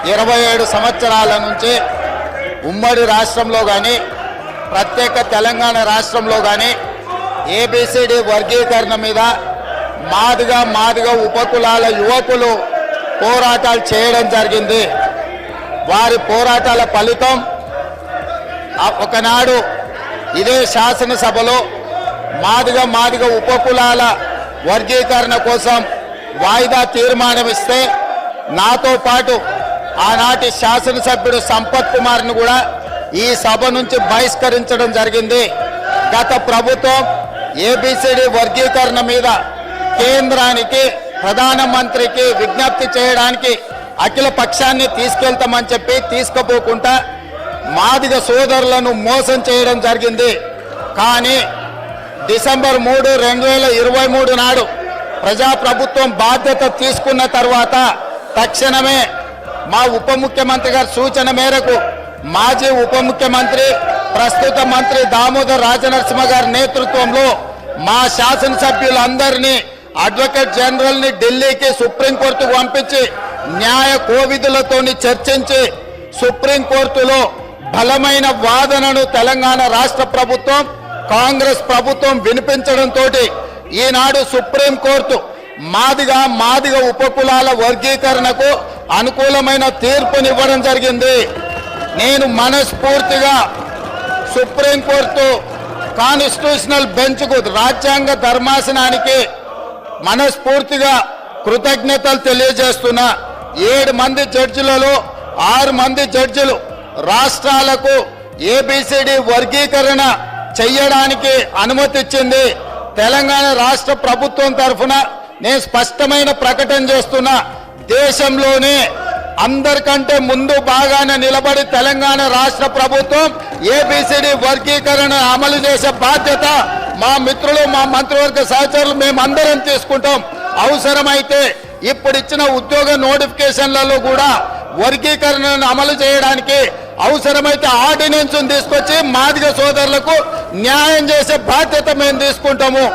27 సంవత్సరాల నుంచి ఉమ్మడి రాష్ట్రంలో కానీ ప్రత్యేక తెలంగాణ రాష్ట్రంలో కానీ ఏబిసిడి వర్గీకరణ మీద మాదిగ ఉపకులాల యువకులు పోరాటాలు చేయడం జరిగింది. వారి పోరాటాల ఫలితం ఒకనాడు ఇదే శాసనసభలో మాదిగ ఉపకులాల వర్గీకరణ కోసం వాయిదా తీర్మానం ఇస్తే నాతో పాటు ఆనాటి శాసనసభ్యుడు సంపత్ కుమార్ను కూడా ఈ సభ నుంచి బహిష్కరించడం జరిగింది. గత ప్రభుత్వం ఏబిసిడి వర్గీకరణ మీద కేంద్రానికి ప్రధానమంత్రికి విజ్ఞప్తి చేయడానికి అఖిల పక్షాన్ని తీసుకెళ్తామని చెప్పి తీసుకుపోకుండా మాదిగ సోదరులను మోసం చేయడం జరిగింది. కానీ డిసెంబర్ 3, 2023 నాడు ప్రజాప్రభుత్వం బాధ్యత తీసుకున్న తర్వాత తక్షణమే మా ఉప ముఖ్యమంత్రి గారి సూచన మేరకు మాజీ ఉప ముఖ్యమంత్రి ప్రస్తుత మంత్రి దామోదర్ రాజనరసింహ గారి నేతృత్వంలో మా శాసనసభ్యులందరినీ అడ్వకేట్ జనరల్ని ఢిల్లీకి సుప్రీంకోర్టుకు పంపించి న్యాయ కోవిధులతో చర్చించి సుప్రీంకోర్టులో బలమైన వాదనను తెలంగాణ రాష్ట్ర ప్రభుత్వం కాంగ్రెస్ ప్రభుత్వం వినిపించడంతో ఈనాడు సుప్రీంకోర్టు మాదిగ ఉపకులాల వర్గీకరణకు అనుకూలమైన తీర్పునివ్వడం జరిగింది. నేను మనస్ఫూర్తిగా సుప్రీంకోర్టు కాన్స్టిట్యూషనల్ బెంచ్కు రాజ్యాంగ ధర్మాసనానికి మనస్ఫూర్తిగా కృతజ్ఞతలు తెలియజేస్తున్నా. 7 మంది జడ్జిలలో 6 మంది జడ్జిలు రాష్ట్రాలకు ఏబిసిడి వర్గీకరణ చెయ్యడానికి అనుమతి ఇచ్చింది. తెలంగాణ రాష్ట్ర ప్రభుత్వం తరఫున నేను స్పష్టమైన ప్రకటన చేస్తున్నా, దేశంలోనే అందరికంటే ముందు బాగానే నిలబడి తెలంగాణ రాష్ట్ర ప్రభుత్వం ఏబిసిడి వర్గీకరణ అమలు చేసే బాధ్యత మా మిత్రులు మా మంత్రివర్గ సహచరులు మేమందరం తీసుకుంటాం. అవసరమైతే ఇప్పుడు ఇచ్చిన ఉద్యోగ నోటిఫికేషన్లలో కూడా వర్గీకరణను అమలు చేయడానికి అవసరమైతే ఆర్డినెన్స్ తీసుకొచ్చి మాదిగ సోదరులకు న్యాయం చేసే బాధ్యత మేము తీసుకుంటాము.